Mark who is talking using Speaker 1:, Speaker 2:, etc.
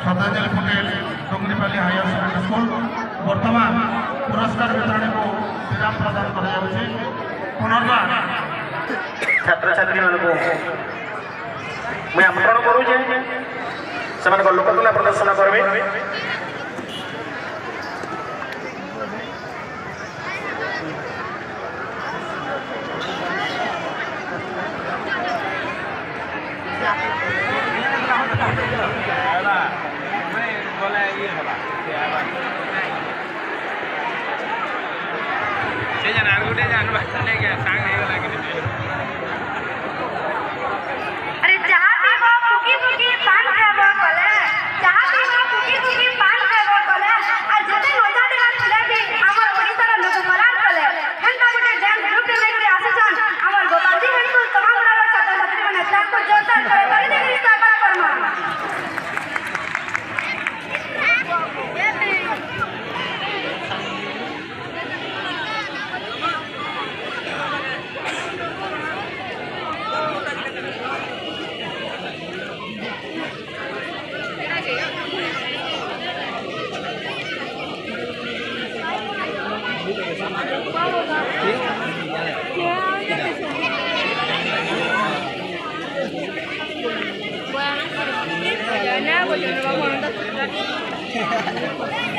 Speaker 1: श्रद्धांजलि Patel Dongripali higher secondary school बर्तमान पुरस्कार वितरण को विराम प्रदान कर पुनर्बार छात्र छात्री मान मुझे आमंत्रण करुचे से लोककला प्रदर्शन करेंगे।
Speaker 2: अरे चाह पीबो फुकी फुकी पान खाबो कले चाह पीबो फुकी फुकी पान खाबो कले आ जते मजा देला जिलेबी हमर ओडिसा रो लोक मलाल कले हेंता गुटे डांस ग्रुप रे लेके आसेछन हमर गोपालजी हाईस्कूल तमाम रो छात्र छात्री माने ताको जोरदार करे बड़ी देरी स्वागत करमा। Bueno, vamos a